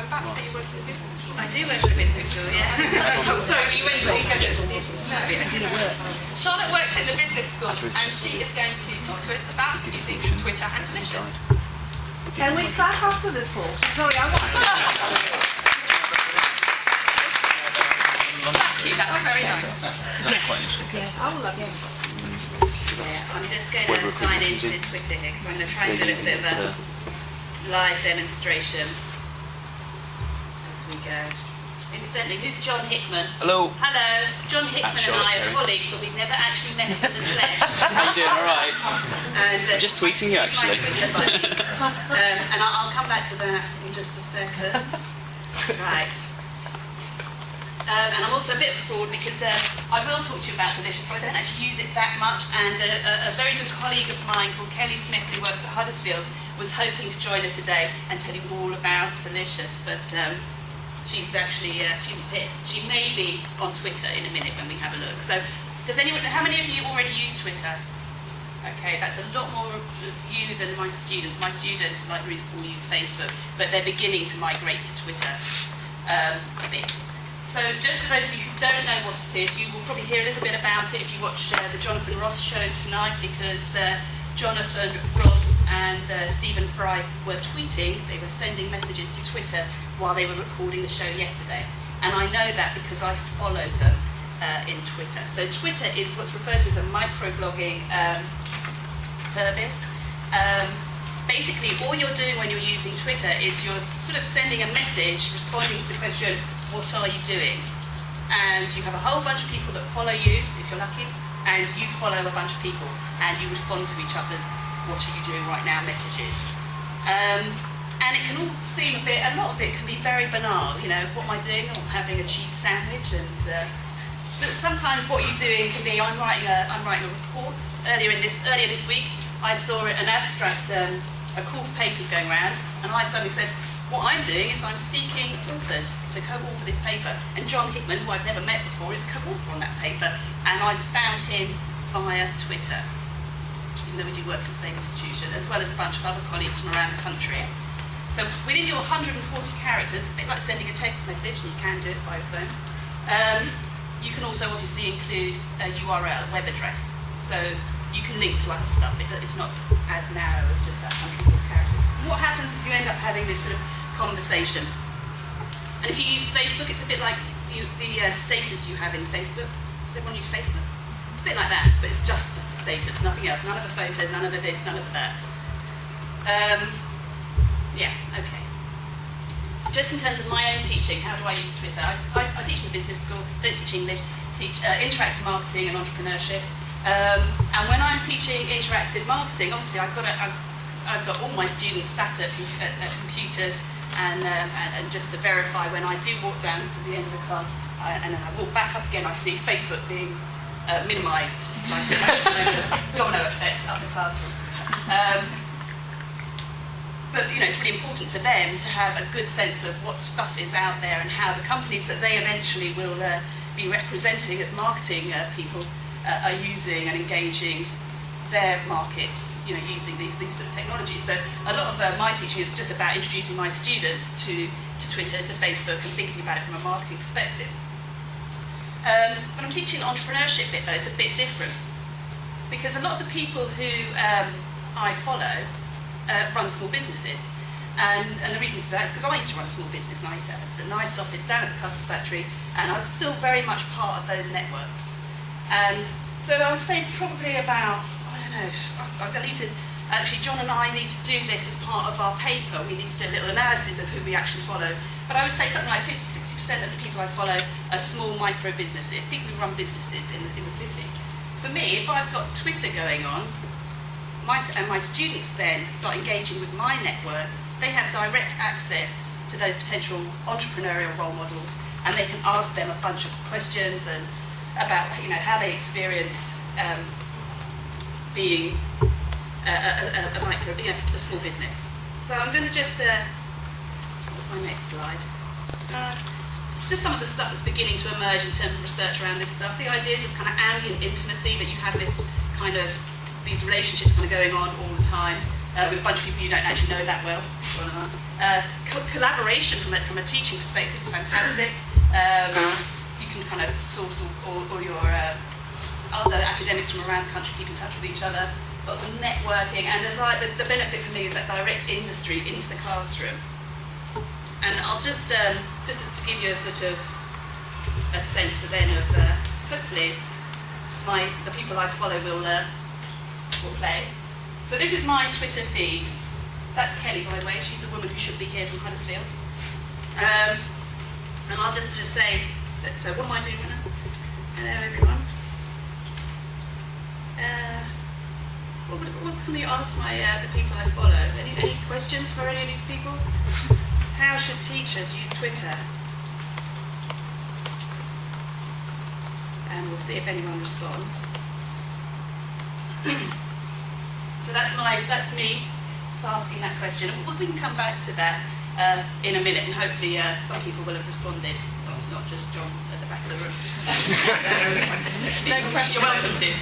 I'm about to say you work in a business school. I do work in a business school, yeah. Sorry, you went to No, I didn't work. Charlotte works in the business school, and she is going to talk to us about using Twitter and Del.ici.ious. Can we clap after the talk? Sorry, I want Thank you, that's very nice. I will love you. I'm just going to sign into Twitter here because I'm going to try and do a little bit of a live demonstration as we go. Incidentally, who's John Hickman? Hello. Hello. John Hickman and I are colleagues, but we've never actually met in the flesh. How you doing? All right. And, I'm just tweeting you, actually. My Twitter buddy. And I'll come back to that in just a second. Right. And I'm also a bit of a fraud because I will talk to you about Del.ici.ious, but I don't actually use it that much. And a very good colleague of mine called Kelly Smith, who works at Huddersfield, was hoping to join us today and tell you all about Del.ici.ious. But she's actually she may be on Twitter in a minute when we have a look. So, does anyone? How many of you already use Twitter? Okay, that's a lot more of you than my students. My students, like Ruth, will use Facebook, but they're beginning to migrate to Twitter a bit. So just for those of you who don't know what it is, you will probably hear a little bit about it if you watch the Jonathan Ross show tonight, because Jonathan Ross and Stephen Fry were tweeting, they were sending messages to Twitter while they were recording the show yesterday. And I know that because I followed them in Twitter. So Twitter is what's referred to as a microblogging service. Basically, all you're doing when you're using Twitter is you're sort of sending a message responding to the question, what are you doing? And you have a whole bunch of people that follow you, if you're lucky, and you follow a bunch of people, and you respond to each other's what are you doing right now messages. And it can all seem a lot of it can be very banal, you know, what am I doing? I'm having a cheese sandwich, and but sometimes what you're doing can be, I'm writing a report. Earlier this week, I saw an abstract, a call for papers going around, and I suddenly said, what I'm doing is I'm seeking authors to co-author this paper. And John Hickman, who I've never met before, is co-author on that paper, and I found him via Twitter, even though we do work in the same institution, as well as a bunch of other colleagues from around the country. So within your 140 characters, a bit like sending a text message, and you can do it by phone, you can also obviously include a URL, a web address. So you can link to other stuff. It's not as narrow as just that 140 characters. What happens is you end up having this sort of conversation. And if you use Facebook, it's a bit like the status you have in Facebook. Does everyone use Facebook? It's a bit like that, but it's just the status, nothing else. None of the photos, none of the this, none of the that. Yeah, okay. Just in terms of my own teaching, how do I use Twitter? I teach in business school, don't teach English, teach interactive marketing and entrepreneurship. And when I'm teaching interactive marketing, obviously I've got all my students sat at computers, and just to verify, when I do walk down at the end of the class, and then I walk back up again, I see Facebook being minimised, like a domino effect up the classroom. But you know, it's really important for them to have a good sense of what stuff is out there and how the companies that they eventually will be representing as marketing people are using and engaging their markets, you know, using these sort of technologies. So a lot of my teaching is just about introducing my students to Twitter, to Facebook, and thinking about it from a marketing perspective. When I'm teaching the entrepreneurship bit, though, it's a bit different, because a lot of the people who I follow run small businesses. And the reason for that is because I used to run a small business, and I used to have a nice office down at the Custard Factory, and I'm still very much part of those networks. And so I would say probably about, I don't know, I need to, actually John and I need to do this as part of our paper. We need to do a little analysis of who we actually follow. But I would say something like 50-60% of the people I follow are small micro businesses, people who run businesses in the city. For me, if I've got Twitter going on, and my students then start engaging with my networks, they have direct access to those potential entrepreneurial role models, and they can ask them a bunch of questions and about, you know, how they experience being a small business. So I'm going to just what's my next slide? It's just some of the stuff that's beginning to emerge in terms of research around this stuff. The ideas of kind of ambient intimacy, that you have this kind of these relationships kind of going on all the time. with a bunch of people you don't actually know that well. Collaboration from a teaching perspective is fantastic. You can kind of source all your other academics from around the country, keep in touch with each other. Lots of networking, and the benefit for me is that direct industry into the classroom. And I'll just to give you a sort of a sense then of hopefully the people I follow will play. So this is my Twitter feed. That's Kelly, by the way. She's a woman who should be here from Huddersfield. And I'll just sort of say that. So what am I doing now? Hello, everyone. What can we ask the people I follow? Any questions for any of these people? How should teachers use Twitter? And we'll see if anyone responds. So that's me just asking that question. We can come back to that in a minute, and hopefully some people will have responded, not just John at the back of the room. No pressure. You're welcome to.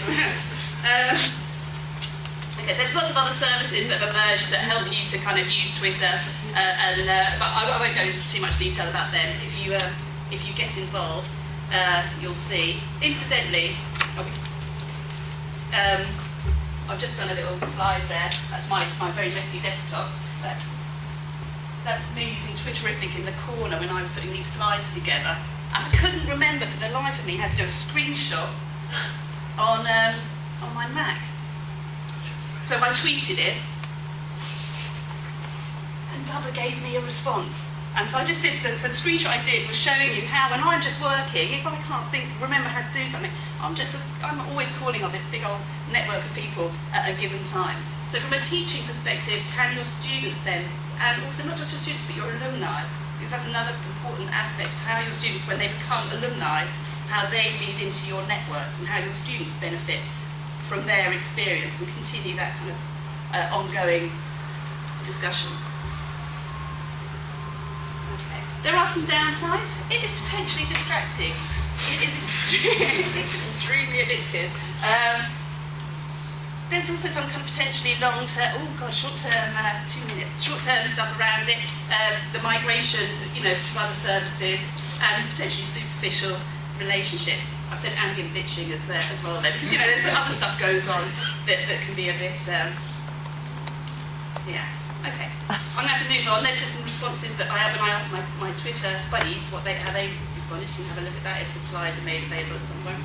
Okay, there's lots of other services that have emerged that help you to kind of use Twitter, but I won't go into too much detail about them. If you get involved, you'll see. Incidentally, I've just done a little slide there. That's my very messy desktop. That's me using Twitterific in the corner when I was putting these slides together. And I couldn't remember for the life of me how to do a screenshot on my Mac. So I tweeted it, and Dubber gave me a response. And so I just did, so the screenshot I did was showing you how when I'm just working, if I can't remember how to do something, I'm always calling on this big old network of people at a given time. So from a teaching perspective, can your students then, and also not just your students, but your alumni, because that's another important aspect of how your students, when they become alumni, how they feed into your networks and how your students benefit from their experience and continue that kind of ongoing discussion. Okay. There are some downsides. It is potentially distracting. It is extremely addictive. There's also some kind of potentially short-term, 2 minutes, short-term stuff around it, the migration, to other services, and potentially superficial relationships. I've said ambient bitching as well there, because there's other stuff goes on that can be a bit, okay. I'm going to have to move on. There's just some responses that when I asked my Twitter buddies how they responded. You can have a look at that if the slides are made available at some point.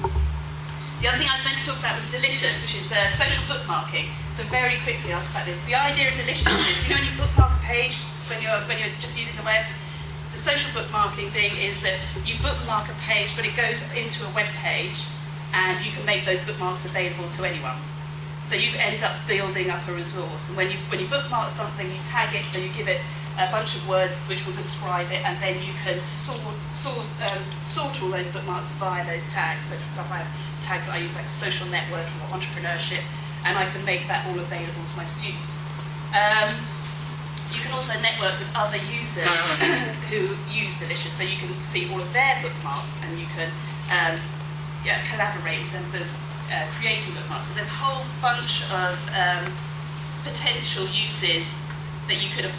The other thing I was meant to talk about was Del.ici.ious, which is social bookmarking. So very quickly I'll talk about this. The idea of Del.ici.ious is, when you bookmark a page, when you're just using the web, the social bookmarking thing is that you bookmark a page, but it goes into a web page, and you can make those bookmarks available to anyone. So you end up building up a resource. And when you bookmark something, you tag it, so you give it a bunch of words which will describe it, and then you can sort all those bookmarks via those tags. So for example, I have tags I use like social networking or entrepreneurship, and I can make that all available to my students. You can also network with other users who use Del.ici.ious, so you can see all of their bookmarks, and you can collaborate in terms of creating bookmarks. So there's a whole bunch of potential uses that you could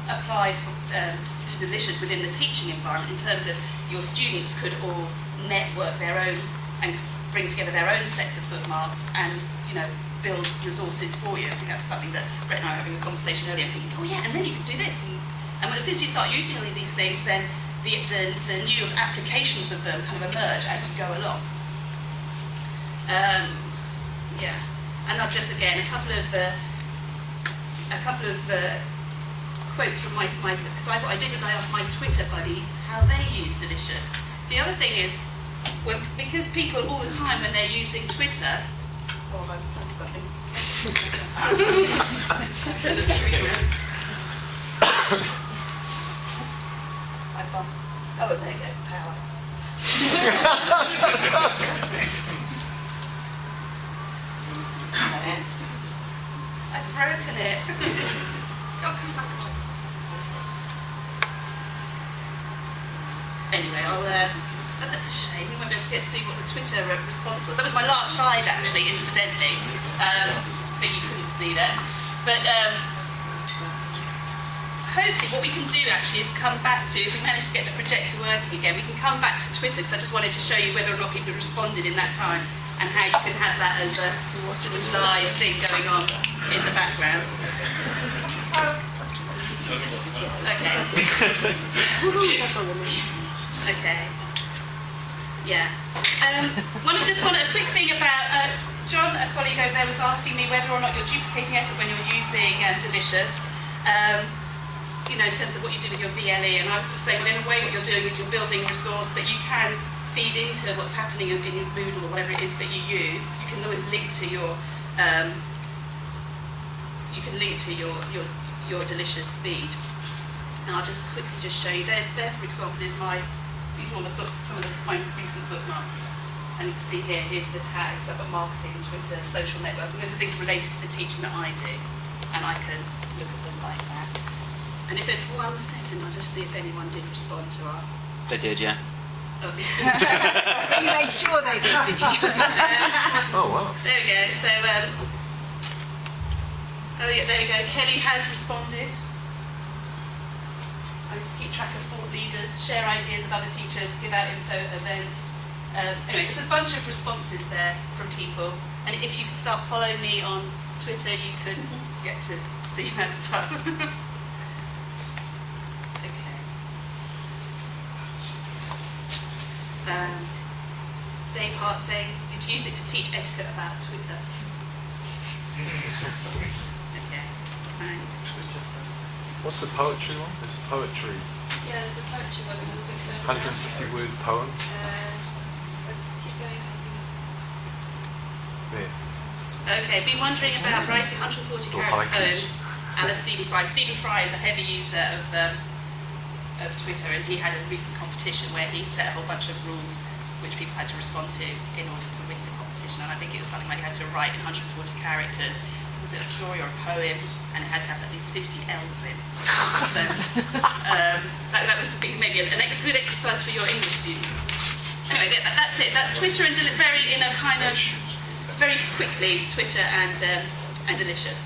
apply to Del.ici.ious within the teaching environment, in terms of your students could all network their own and bring together their own sets of bookmarks and build resources for you. I think that's something that Brett and I were having a conversation earlier, thinking, oh yeah, and then you can do this. And as soon as you start using all of these things, then the new applications of them kind of emerge as you go along. And I've just, again, a couple of quotes from because what I did was I asked my Twitter buddies how they use Del.ici.ious. The other thing is, because people all the time when they're using Twitter, I've done something. Oh, there you go, power. I've broken it. Oh, come back. Anyway, that's a shame. We won't be able to get to see what the Twitter response was. That was my last slide, actually, incidentally, but you couldn't see there. But hopefully what we can do actually is come back to, if we manage to get the projector working again, we can come back to Twitter, because I just wanted to show you whether or not people responded in that time and how you can have that as a sort of live thing going on in the background. Okay. Yeah. A quick thing about John, a colleague over there, was asking me whether or not you're duplicating effort when you're using Del.ici.ious. In terms of what you do with your VLE, and I was sort of saying, well, in a way, what you're doing is you're building a resource that you can feed into what's happening in your Moodle or whatever it is that you use. You can always link to your Del.ici.ious feed. And I'll just quickly show you. There, for example, is these are all some of my recent bookmarks. And you can see here's the tags. I've got marketing, Twitter, social networking. Those are things related to the teaching that I do, and I can look at them like that. And if there's 1 second, I'll just see if anyone did respond to our... They did, yeah. You made sure they did you? Oh, wow. There we go. So, there we go. Kelly has responded. I just keep track of thought leaders, share ideas of other teachers, give out info at events. Anyway, there's a bunch of responses there from people. And if you start following me on Twitter, you can get to see that stuff. Dave Hart saying, did you use it to teach etiquette about Twitter? Okay, thanks. What's the poetry one? There's a poetry. Yeah, there's a poetry one. 150 word poem. Keep going. Yeah. Okay, been wondering about writing 140 character poems a la Stephen Fry. Stephen Fry is a heavy user of Twitter, and he had a recent competition where he set a whole bunch of rules which people had to respond to in order to win the competition, and I think it was something like you had to write in 140 characters. Was it a story or a poem? And it had to have at least 50 L's in. So that would be maybe a good exercise for your English students. Anyway, that's it. That's Twitter and very quickly, Twitter and Del.ici.ious.